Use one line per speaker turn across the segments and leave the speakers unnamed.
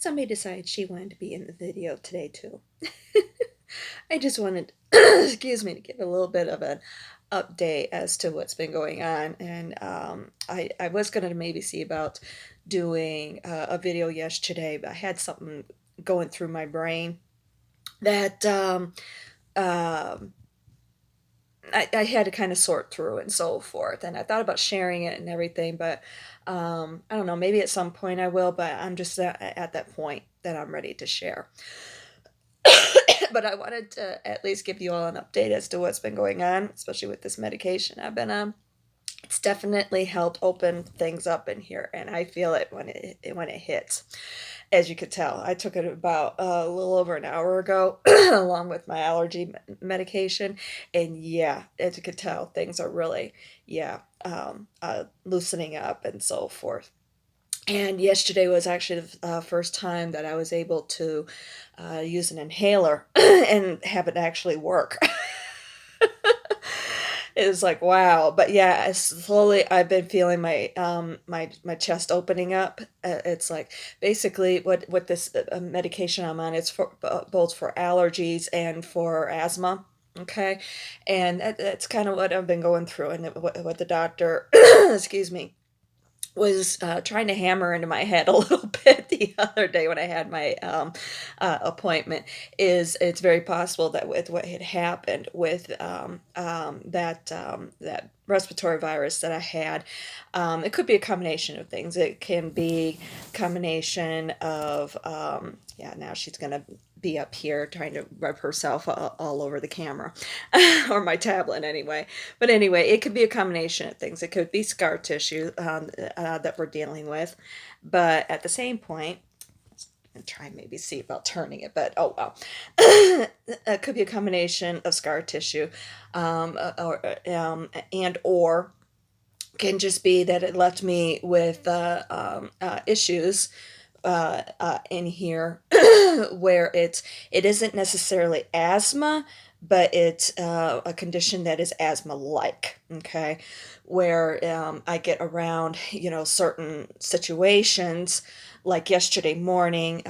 somebody decided she wanted to be in the video today too. I just wanted, excuse me, to give a little bit of an update as to what's been going on. And I was going to maybe see about doing a video yesterday, but I had something going through my brain that um, I had to kind of sort through and so forth. And I thought about sharing it and everything, but I don't know, maybe at some point I will, but I'm just at that point that I'm ready to share. But I wanted to at least give you all an update as to what's been going on, especially with this medication I've been on. It's definitely helped open things up in here, and I feel it when it hits. As you could tell, I took it about a little over an hour ago, along with my allergy medication, and yeah, as you could tell, things are really, yeah, loosening up and so forth. And yesterday was actually the first time that I was able to use an inhaler and have it actually work. It was like wow, but yeah, slowly I've been feeling my chest opening up. It's like basically what this medication I'm on. It's for both for allergies and for asthma. Okay, and that's kind of what I've been going through, and what the doctor, excuse me, was trying to hammer into my head a little bit the other day when I had my appointment. Is it's very possible that with what had happened with that respiratory virus that I had, it could be a combination of things. It can be a combination of yeah. Now she's gonna be up here trying to rub herself all over the camera or my tablet anyway. But anyway, it could be a combination of things. It could be scar tissue that we're dealing with, but at the same point, and try and maybe see about turning it, but oh well. It could be a combination of scar tissue, and or can just be that it left me with issues in here where it isn't necessarily asthma, but it's a condition that is asthma-like. Okay, where I get around, certain situations, like yesterday morning,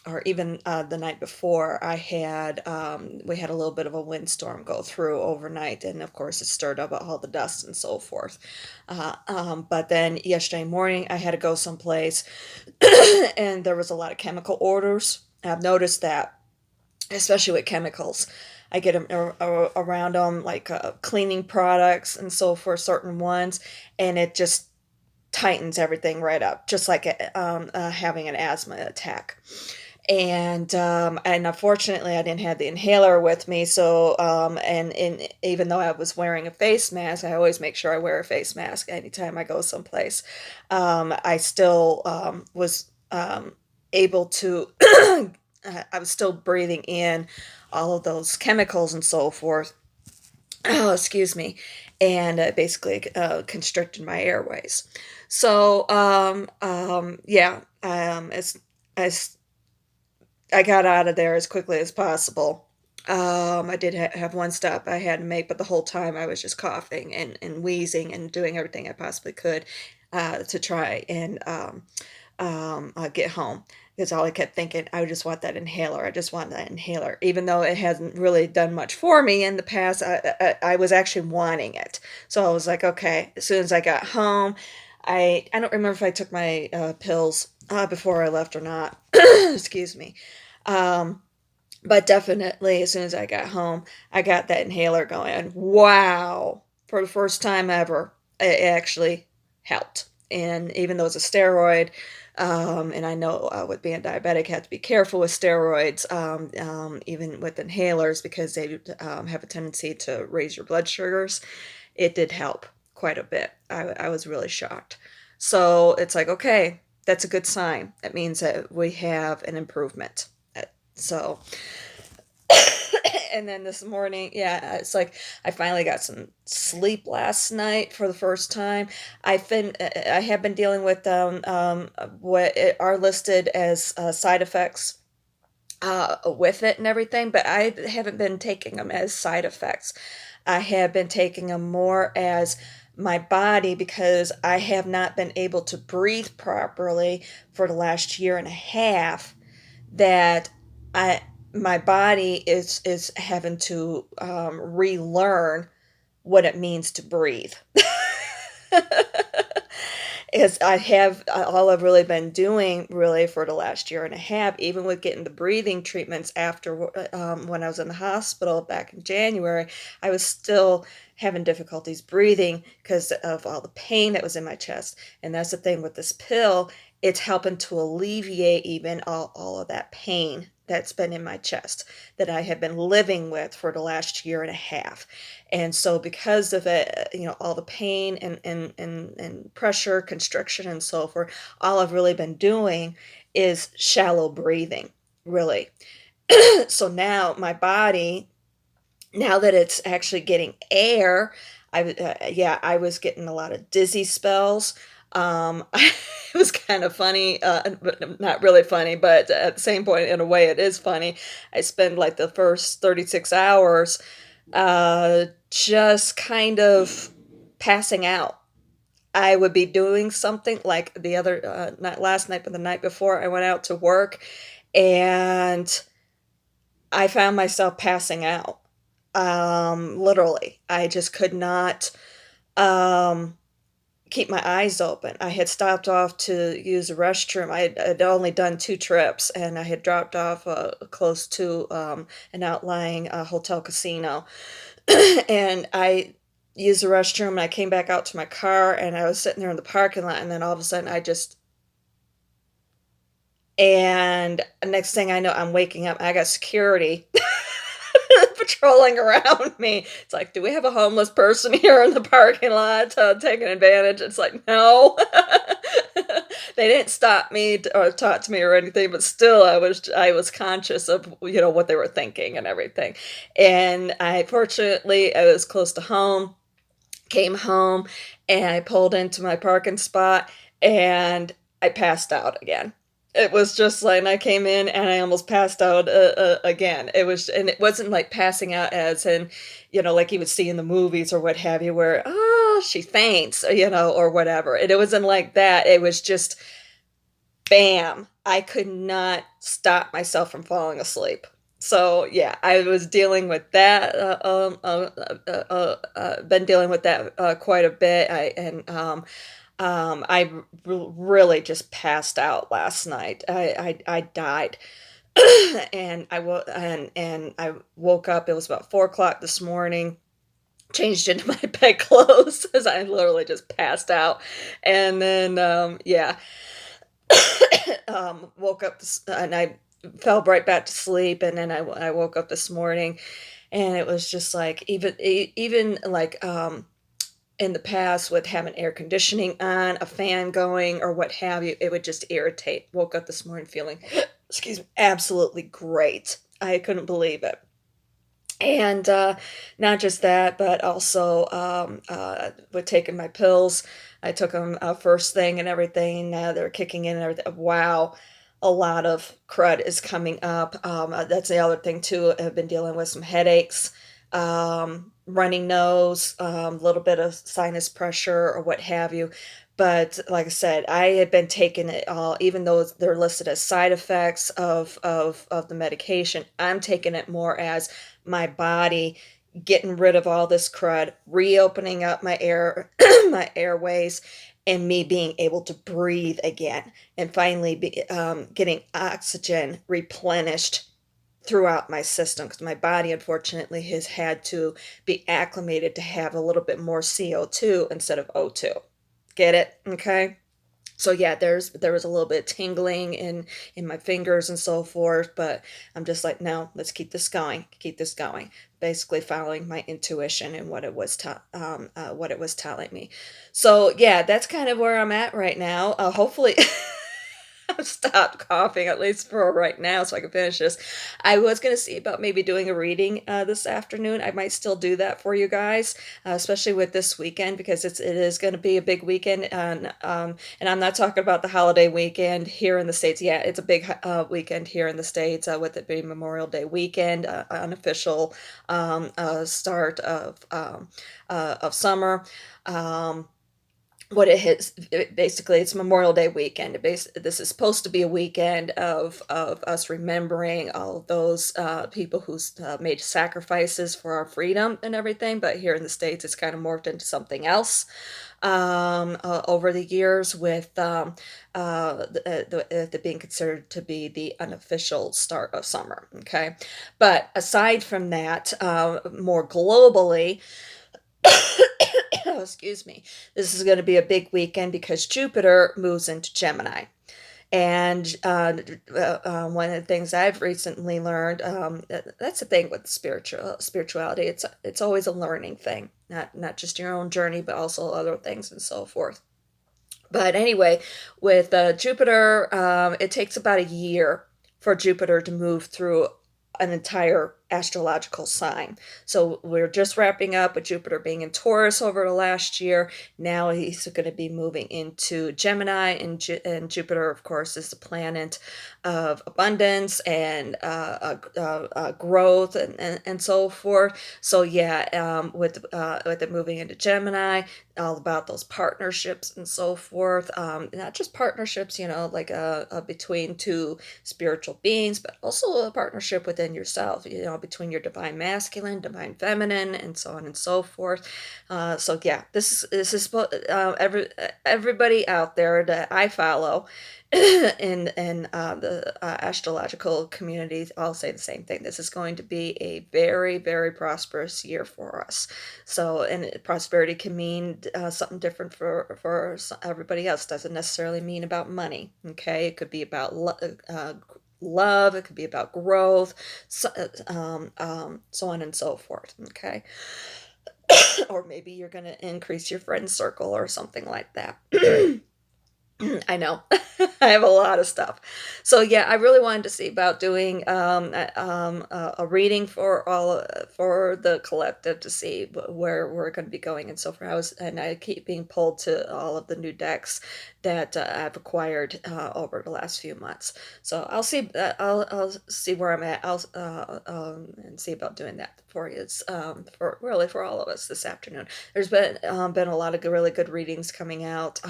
or even the night before, we had a little bit of a windstorm go through overnight, and of course it stirred up all the dust and so forth. But then yesterday morning, I had to go someplace, and there was a lot of chemical orders. I've noticed that, especially with chemicals. I get them around them, like cleaning products and so forth, certain ones, and it just tightens everything right up, just like having an asthma attack. And unfortunately, I didn't have the inhaler with me. So and even though I was wearing a face mask, I always make sure I wear a face mask anytime I go someplace. I still was able to. I was still breathing in all of those chemicals and so forth. Oh, excuse me, and basically constricted my airways. So yeah, as I got out of there as quickly as possible. I did have one stop I had to make, but the whole time I was just coughing and wheezing and doing everything I possibly could to try and get home. Because all I kept thinking, I just want that inhaler. I just want that inhaler. Even though it hasn't really done much for me in the past, I was actually wanting it. So I was like, okay. As soon as I got home, I don't remember if I took my pills before I left or not. Excuse me. Um, but definitely, as soon as I got home, I got that inhaler going. Wow. For the first time ever, it actually helped. And even though it's a steroid, and I know with being diabetic, you have to be careful with steroids, even with inhalers, because they have a tendency to raise your blood sugars. It did help quite a bit. I was really shocked. So it's like, okay, that's a good sign. That means that we have an improvement. So, and then this morning, yeah, it's like I finally got some sleep last night for the first time. I have been dealing with what are listed as side effects with it and everything, but I haven't been taking them as side effects. I have been taking them more as my body, because I have not been able to breathe properly for the last year and a half, that I my body is having to relearn what it means to breathe. Is I have all I've really been doing really for the last year and a half, even with getting the breathing treatments after when I was in the hospital back in January, I was still having difficulties breathing because of all the pain that was in my chest. And that's the thing with this pill, it's helping to alleviate even all of that pain that's been in my chest that I have been living with for the last year and a half. And so because of it, all the pain and pressure, constriction, and so forth, all I've really been doing is shallow breathing, really. So now my body, now that it's actually getting air, yeah, I was getting a lot of dizzy spells. It was kind of funny, but not really funny, but at the same point, in a way, it is funny. I spend like the first 36 hours just kind of passing out. I would be doing something like the other, not last night, but the night before, I went out to work and I found myself passing out. Literally, I just could not um, keep my eyes open. I had stopped off to use the restroom. I'd only done 2 trips, and I had dropped off close to an outlying hotel casino. And I used the restroom, and I came back out to my car, and I was sitting there in the parking lot, and then all of a sudden, and next thing I know, I'm waking up. I got security patrolling around me. It's like, do we have a homeless person here in the parking lot taking advantage? It's like, no. They didn't stop me or talk to me or anything, but still, I was conscious of what they were thinking and everything. And I was close to home, came home, and I pulled into my parking spot, and I passed out again. It was just like, and I came in and I almost passed out again. And it wasn't like passing out as in, like you would see in the movies or what have you, where, oh, she faints, or whatever. And it wasn't like that. It was just bam. I could not stop myself from falling asleep. So yeah, I was dealing with that. Been dealing with that quite a bit. I really just passed out last night. I died, and I woke up. It was about 4 o'clock this morning. Changed into my bed clothes as I literally just passed out, and then yeah, woke up and I fell right back to sleep, and then I woke up this morning, and it was just like even like in the past with having air conditioning on, a fan going, or what have you, it would just irritate. Woke up this morning feeling, excuse me, absolutely great. I couldn't believe it. And not just that, but also with taking my pills, I took them first thing and everything. Now they're kicking in and everything. Wow, a lot of crud is coming up. That's the other thing too. I've been dealing with some headaches, running nose, a little bit of sinus pressure or what have you. But like I said, I had been taking it all, even though they're listed as side effects of the medication. I'm taking it more as my body getting rid of all this crud, reopening up my air, my airways, and me being able to breathe again, and finally getting oxygen replenished throughout my system, because my body unfortunately has had to be acclimated to have a little bit more CO2 instead of O2. Get it? Okay. So yeah, there was a little bit of tingling in my fingers and so forth, but I'm just like, no, let's keep this going. Basically, following my intuition and what it was telling me. So yeah, that's kind of where I'm at right now. Hopefully, Stop coughing, at least for right now, so I can finish this. I was gonna see about maybe doing a reading this afternoon. I might still do that for you guys, especially with this weekend because it is going to be a big weekend, and I'm not talking about the holiday weekend here in the States. Yeah, it's a big weekend here in the States with it being Memorial Day weekend, unofficial start of summer. Um, what it hits basically it's Memorial Day weekend. This is supposed to be a weekend of us remembering all of those people who's made sacrifices for our freedom and everything. But here in the States, it's kind of morphed into something else over the years with the being considered to be the unofficial start of summer. Okay, but aside from that, more globally. Oh, excuse me. This is going to be a big weekend because Jupiter moves into Gemini. And one of the things I've recently learned, that's the thing with spirituality. It's always a learning thing, not just your own journey, but also other things and so forth. But anyway, with Jupiter, it takes about a year for Jupiter to move through an entire astrological sign. So we're just wrapping up with Jupiter being in Taurus over the last year. Now he's going to be moving into Gemini, and Jupiter, of course, is the planet of abundance and growth and so forth. So yeah, with it moving into Gemini, all about those partnerships and so forth. Not just partnerships, like between two spiritual beings, but also a partnership within yourself, between your divine masculine, divine feminine, and so on and so forth. So yeah, this is everybody out there that I follow in the astrological communities all say the same thing. This is going to be a very, very prosperous year for us. So, and prosperity can mean something different for everybody else. Doesn't necessarily mean about money. Okay, it could be about love. It could be about growth, so on and so forth. Okay, or maybe you're going to increase your friend circle or something like that. I know. I have a lot of stuff. So yeah, I really wanted to see about doing a reading for for the collective to see where we're going to be going and so forth. I keep being pulled to all of the new decks that I've acquired over the last few months. So I'll see where I'm at. I'll and see about doing that for you. It's for really for all of us this afternoon. There's been a lot of really good readings coming out.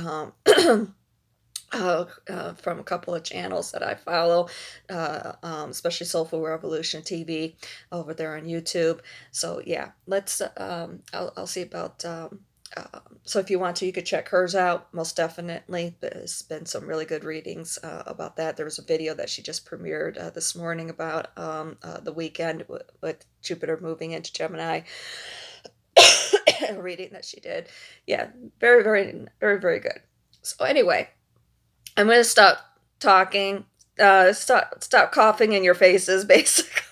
From a couple of channels that I follow, especially Soulful Revolution TV over there on YouTube. So yeah, I'll see about. So if you want to, you could check hers out. Most definitely, there's been some really good readings about that. There was a video that she just premiered this morning about the weekend with Jupiter moving into Gemini. A reading that she did. Yeah, very, very, very, very good. So anyway, I'm gonna stop talking. Stop coughing in your faces, basically.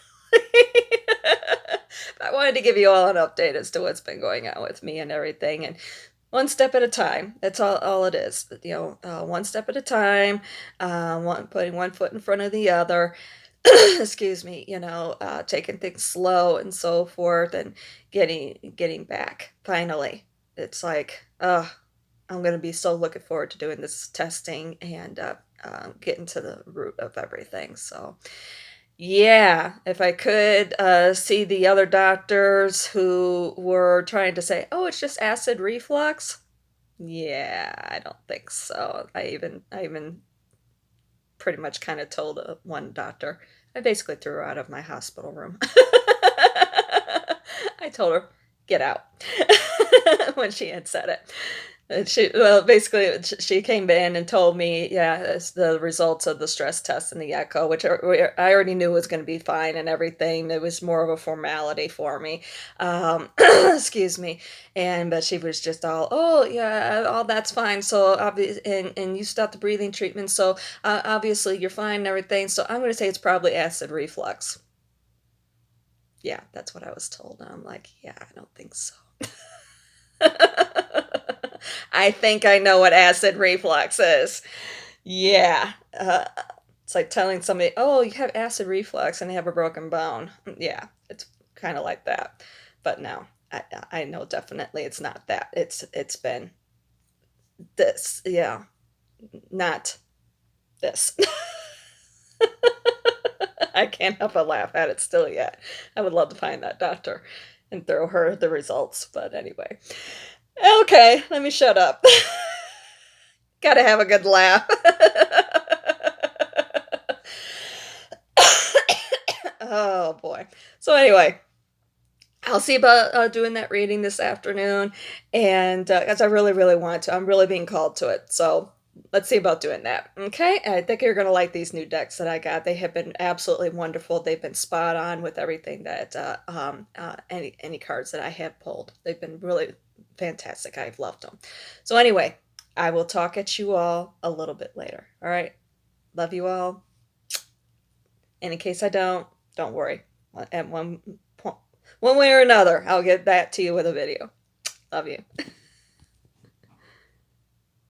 I wanted to give you all an update as to what's been going on with me and everything, and one step at a time. That's all it is. One step at a time. Putting one foot in front of the other. Excuse me. Taking things slow and so forth, and getting back. Finally, it's like, I'm going to be so looking forward to doing this testing and getting to the root of everything. So, yeah, if I could see the other doctors who were trying to say, "Oh, it's just acid reflux." Yeah, I don't think so. I even pretty much kind of told one doctor. I basically threw her out of my hospital room. I told her, "Get out," when she had said it. Basically, she came in and told me, yeah, it's the results of the stress test and the echo, which I already knew was going to be fine and everything. It was more of a formality for me. Excuse me. But she was just all, oh yeah, all that's fine. So obvious, and you stopped the breathing treatment, so obviously you're fine and everything. So I'm going to say it's probably acid reflux. Yeah, that's what I was told. And I'm like, yeah, I don't think so. I think I know what acid reflux is. Yeah, it's like telling somebody, "Oh, you have acid reflux and you have a broken bone." Yeah, it's kinda like that. But no, I know definitely it's not that. It's been this, yeah, not this. I can't help but laugh at it still yet. I would love to find that doctor and throw her the results, but anyway. Okay, let me shut up. Gotta have a good laugh. Oh boy. So anyway, I'll see about doing that reading this afternoon, and as I really, really want to, I'm really being called to it. So let's see about doing that. Okay, I think you're gonna like these new decks that I got. They have been absolutely wonderful. They've been spot on with everything that any cards that I have pulled. They've been really fantastic. I've loved them. So anyway, I will talk at you all a little bit later. All right, love you all. And in case I don't worry. At one point, one way or another, I'll get back to you with a video. Love you.